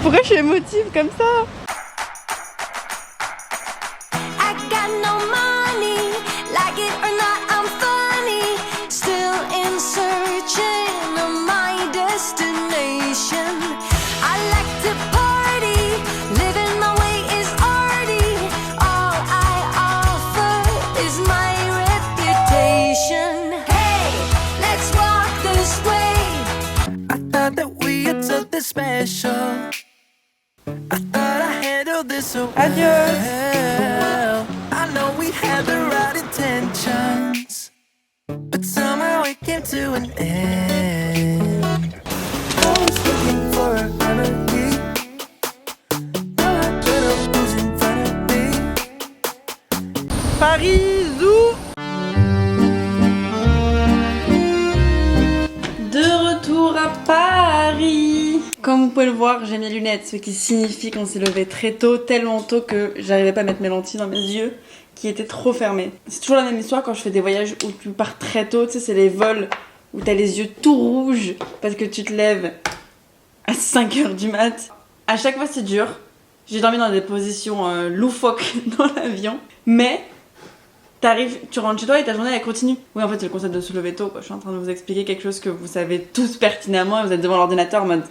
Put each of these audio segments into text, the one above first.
Pourquoi je suis émotive comme ça? Adieu. I know we had the right intentions, but somehow it came to an end. I was looking for a remedy. Now I don't know who's in front of me. Paris Zoo. De retour à Paris. Comme vous pouvez le voir, j'ai mes lunettes, ce qui signifie qu'on s'est levé très tôt, tellement tôt que j'arrivais pas à mettre mes lentilles dans mes yeux, qui étaient trop fermés. C'est toujours la même histoire quand je fais des voyages où tu pars très tôt, tu sais, c'est les vols où t'as les yeux tout rouges parce que tu te lèves à 5h du mat. À chaque fois c'est dur, j'ai dormi dans des positions loufoques dans l'avion, mais t'arrives, tu rentres chez toi et ta journée elle continue. Oui, en fait c'est le concept de se lever tôt, quoi. Je suis en train de vous expliquer quelque chose que vous savez tous pertinemment et vous êtes devant l'ordinateur en mode...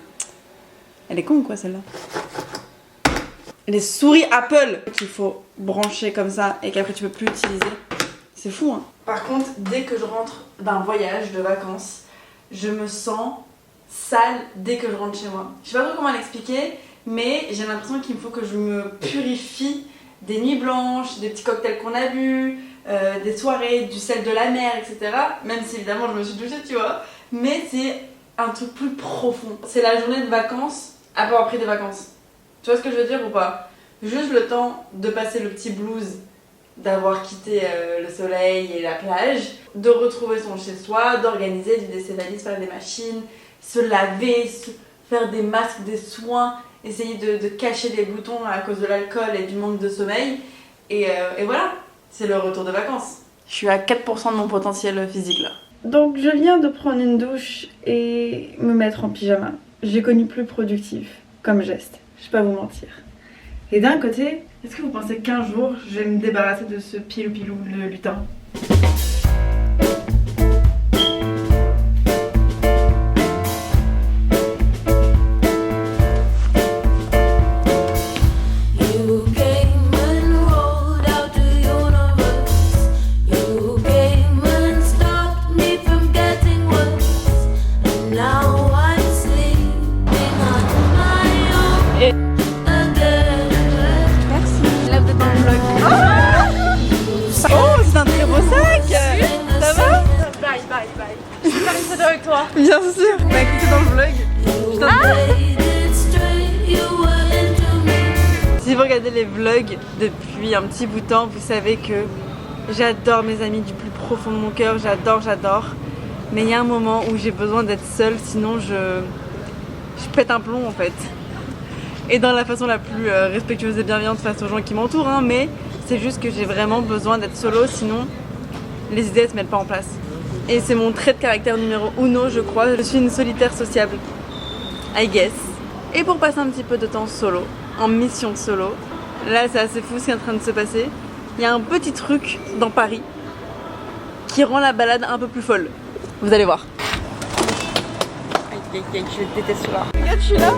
Elle est con quoi celle-là? Les souris Apple qu'il faut brancher comme ça et qu'après tu peux plus utiliser. C'est fou hein. Par contre, dès que je rentre d'un voyage de vacances, je me sens sale dès que je rentre chez moi. Je sais pas trop comment l'expliquer, mais j'ai l'impression qu'il faut que je me purifie des nuits blanches, des petits cocktails qu'on a bu, des soirées, du sel de la mer, etc. Même si évidemment je me suis douchée, tu vois. Mais c'est un truc plus profond. C'est la journée de vacances avoir appris des vacances. Tu vois ce que je veux dire ou pas? Juste le temps de passer le petit blues, d'avoir quitté le soleil et la plage, de retrouver son chez-soi, d'organiser, de vider ses valises, faire des machines, se laver, faire des masques, des soins, essayer de cacher les boutons à cause de l'alcool et du manque de sommeil. Et voilà, c'est le retour de vacances. Je suis à 4% de mon potentiel physique là. Donc je viens de prendre une douche et me mettre en pyjama. J'ai connu plus productif comme geste, je vais pas vous mentir. Et d'un côté, est-ce que vous pensez qu'un jour je vais me débarrasser de ce pilou-pilou de lutin? Avec toi. Bien sûr. Bah écoutez dans le vlog. Si vous regardez les vlogs depuis un petit bout de temps, vous savez que j'adore mes amis du plus profond de mon cœur. J'adore. Mais il y a un moment où j'ai besoin d'être seule, sinon je pète un plomb en fait. Et dans la façon la plus respectueuse et bienveillante face aux gens qui m'entourent, hein, mais c'est juste que j'ai vraiment besoin d'être solo, sinon les idées ne se mettent pas en place. Et c'est mon trait de caractère numéro uno, je crois. Je suis une solitaire sociable, I guess. Et pour passer un petit peu de temps solo, en mission solo, là c'est assez fou ce qui est en train de se passer. Il y a un petit truc dans Paris qui rend la balade un peu plus folle. Vous allez voir. Aïe, je déteste celui-là. Regarde, je suis là.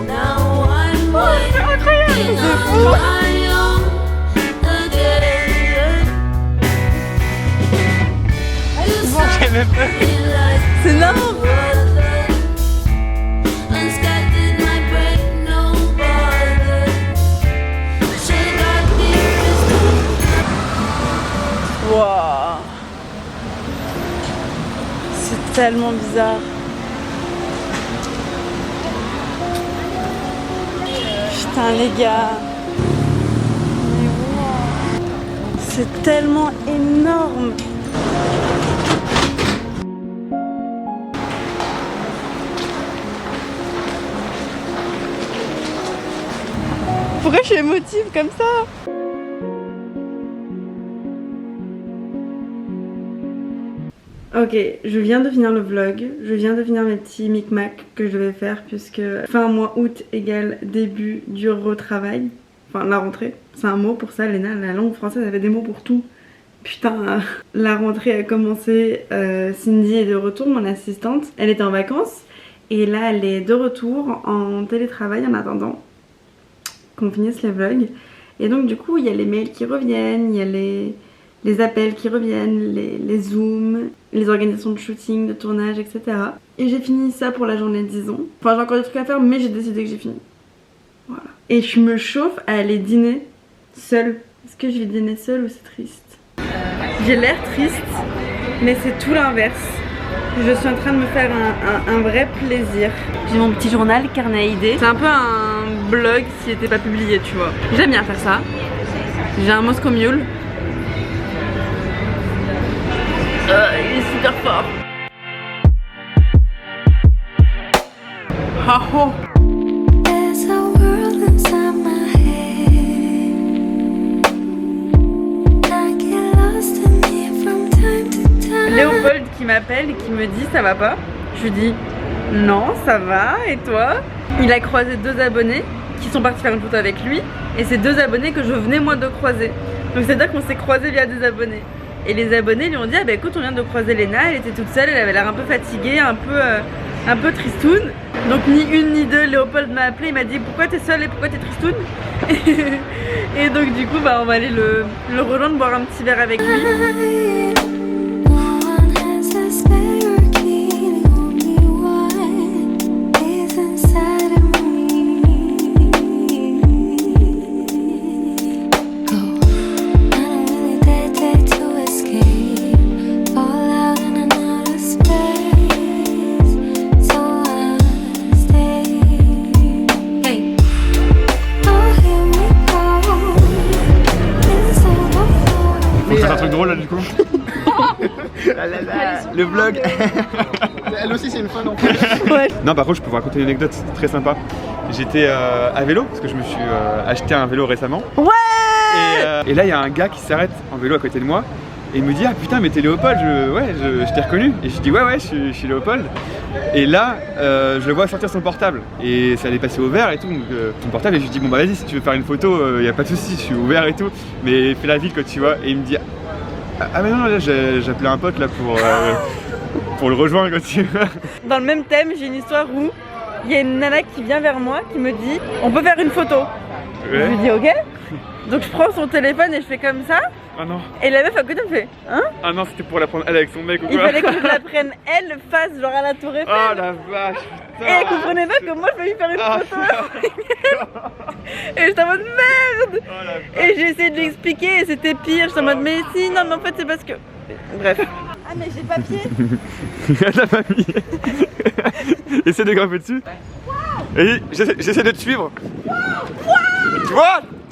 Oh, c'est incroyable. C'est fou. C'est énorme. Wow. C'est tellement bizarre. Putain les gars. Mais wow. C'est tellement énorme. Pourquoi je suis émotive comme ça? Ok, je viens de finir le vlog, je viens de finir mes petits micmacs que je devais faire puisque fin mois août égale début du retravail, enfin la rentrée, c'est un mot pour ça Léna, la langue française avait des mots pour tout. Putain, la rentrée a commencé, Cindy est de retour, mon assistante, elle était en vacances et là elle est de retour en télétravail en attendant qu'on finisse les vlogs. Et donc du coup il y a les mails qui reviennent, il y a les appels qui reviennent, les zooms, les organisations de shooting, de tournage, etc. Et j'ai fini ça pour la journée disons. Enfin j'ai encore des trucs à faire mais j'ai décidé que j'ai fini. Voilà. Et je me chauffe à aller dîner seule. Est-ce que je vais dîner seule ou c'est triste? J'ai l'air triste mais c'est tout l'inverse. Je suis en train de me faire un vrai plaisir. J'ai mon petit journal, carnet à idées. C'est un peu un blog s'il n'était pas publié, tu vois. J'aime bien faire ça. J'ai un Moscow Mule. Il est super fort. Ah oh. Léopold qui m'appelle et qui me dit ça va pas. Je lui dis non ça va et toi? Il a croisé 2 abonnés qui sont partis faire une photo avec lui et c'est 2 abonnés que je venais moi de croiser. Donc c'est à dire qu'on s'est croisés via des abonnés. Et les abonnés lui ont dit ah bah écoute on vient de croiser Léna, elle était toute seule, elle avait l'air un peu fatiguée, un peu tristoune. Donc ni une ni deux, Léopold m'a appelé, il m'a dit pourquoi t'es seule et pourquoi t'es tristoune. Et donc du coup bah on va aller le rejoindre, boire un petit verre avec lui. Drôle là du coup. Le vlog. Elle aussi c'est une fan en fait. Ouais. Non par contre je peux vous raconter une anecdote très sympa. J'étais à vélo parce que je me suis acheté un vélo récemment. Ouais. Et là il y a un gars qui s'arrête en vélo à côté de moi et il me dit ah putain mais t'es Léopold, je t'ai reconnu. Et je dis ouais je suis Léopold. Et là je le vois sortir son portable et ça allait passer au vert et tout, donc son portable, et je lui dis bon bah vas-y si tu veux faire une photo y a pas de souci, je suis ouvert et tout, mais fais la ville quoi tu vois. Et il me dit ah mais non là j'ai appelé un pote là pour le rejoindre quand tu vois. Dans le même thème j'ai une histoire où il y a une nana qui vient vers moi qui me dit on peut faire une photo. Ouais. Je lui dis ok. Donc je prends son téléphone et je fais comme ça. Ah non. Et la meuf à côté me fait hein. Ah non c'était pour la prendre elle avec son mec ou quoi. Il fallait que je la prenne elle face genre à la tour Eiffel. Oh la vache putain. Et elle comprenait pas que moi je vais lui faire une photo. Et j'étais en mode merde. Oh, et j'ai essayé de lui expliquer et c'était pire. J'étais en mode mais si non mais en fait c'est parce que... Bref. Ah mais j'ai papier. Elle a pas mis. Essaie de grimper dessus. Et j'essaie de te suivre.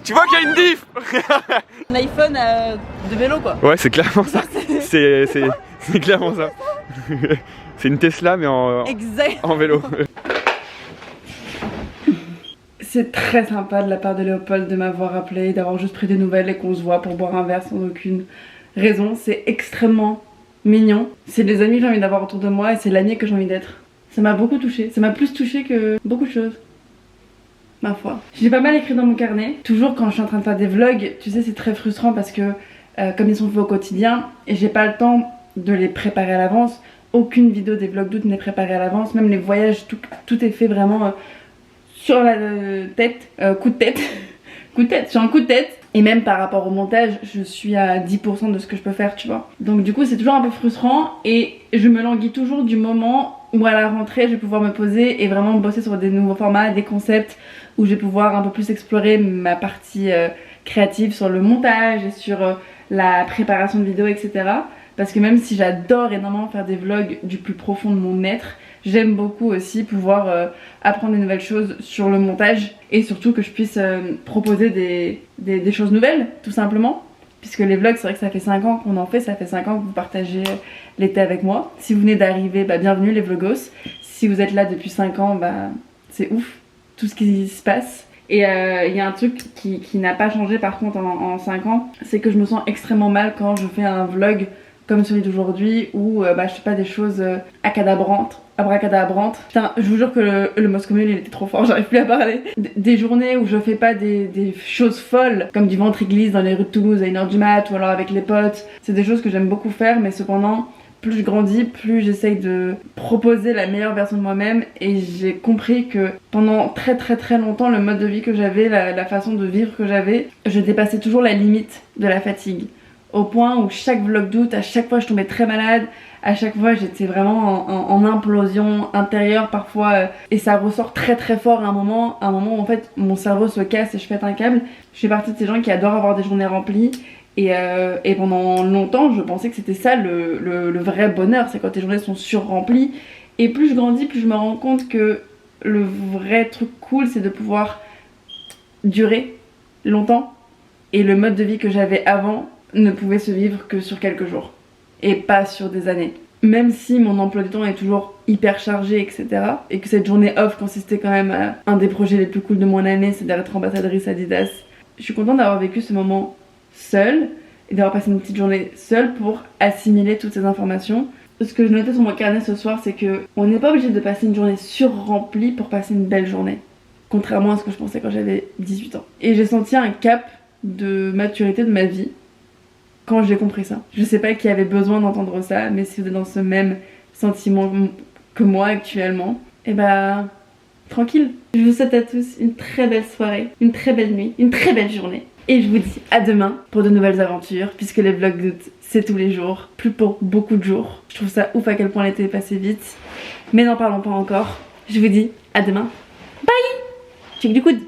Tu vois qu'il y a une diff. Un iPhone de vélo quoi. Ouais c'est clairement ça. C'est clairement ça. C'est une Tesla mais en vélo. C'est très sympa de la part de Léopold de m'avoir appelé, d'avoir juste pris des nouvelles et qu'on se voit pour boire un verre sans aucune raison. C'est extrêmement mignon. C'est les amis que j'ai envie d'avoir autour de moi et c'est l'année que j'ai envie d'être. Ça m'a beaucoup touchée. Ça m'a plus touchée que beaucoup de choses. Ma foi. J'ai pas mal écrit dans mon carnet. Toujours quand je suis en train de faire des vlogs, tu sais c'est très frustrant parce que comme ils sont faits au quotidien et j'ai pas le temps de les préparer à l'avance. Aucune vidéo des vlogs d'août n'est préparée à l'avance. Même les voyages, tout est fait vraiment sur la tête, coup de tête. Coup de tête, sur un coup de tête. Et même par rapport au montage, je suis à 10% de ce que je peux faire, tu vois. Donc du coup c'est toujours un peu frustrant et je me languis toujours du moment où à la rentrée je vais pouvoir me poser et vraiment bosser sur des nouveaux formats, des concepts où je vais pouvoir un peu plus explorer ma partie créative sur le montage et sur la préparation de vidéos, etc. Parce que même si j'adore énormément faire des vlogs du plus profond de mon être, j'aime beaucoup aussi pouvoir apprendre des nouvelles choses sur le montage et surtout que je puisse proposer des choses nouvelles tout simplement. Puisque les vlogs, c'est vrai que ça fait 5 ans qu'on en fait, ça fait 5 ans que vous partagez l'été avec moi. Si vous venez d'arriver, bah bienvenue les vlogos. Si vous êtes là depuis 5 ans, bah c'est ouf tout ce qui se passe. Et il y a un truc qui n'a pas changé par contre en 5 ans, c'est que je me sens extrêmement mal quand je fais un vlog comme celui d'aujourd'hui où je fais pas des choses abracadabrantes. Putain, je vous jure que le Moscow Mule il était trop fort, j'arrive plus à parler. Des journées où je fais pas des choses folles, comme du ventre église dans les rues de Toulouse à 1h du mat ou alors avec les potes. C'est des choses que j'aime beaucoup faire, mais cependant, plus je grandis, plus j'essaye de proposer la meilleure version de moi-même, et j'ai compris que pendant très longtemps, le mode de vie que j'avais, la façon de vivre que j'avais, je dépassais toujours la limite de la fatigue. Au point où chaque vlog d'août, à chaque fois je tombais très malade, à chaque fois j'étais vraiment en implosion intérieure parfois, et ça ressort très fort à un moment où en fait mon cerveau se casse et je pète un câble. Je fais partie de ces gens qui adorent avoir des journées remplies, et pendant longtemps je pensais que c'était ça le vrai bonheur, c'est quand tes journées sont surremplies. Et plus je grandis, plus je me rends compte que le vrai truc cool c'est de pouvoir durer longtemps, et le mode de vie que j'avais avant ne pouvait se vivre que sur quelques jours et pas sur des années. Même si mon emploi du temps est toujours hyper chargé, etc. et que cette journée off consistait quand même à un des projets les plus cool de mon année, c'est d'être ambassadrice Adidas. Je suis contente d'avoir vécu ce moment seule et d'avoir passé une petite journée seule pour assimiler toutes ces informations. Ce que je notais sur mon carnet ce soir, c'est que on n'est pas obligé de passer une journée surremplie pour passer une belle journée, contrairement à ce que je pensais quand j'avais 18 ans. Et j'ai senti un cap de maturité de ma vie quand j'ai compris ça. Je sais pas qui avait besoin d'entendre ça, mais si vous êtes dans ce même sentiment que moi actuellement, tranquille. Je vous souhaite à tous une très belle soirée, une très belle nuit, une très belle journée. Et je vous dis à demain pour de nouvelles aventures, puisque les vlogs d'août c'est tous les jours, plus pour beaucoup de jours. Je trouve ça ouf à quel point l'été est passé vite, mais n'en parlons pas encore. Je vous dis à demain. Bye. Check du coude.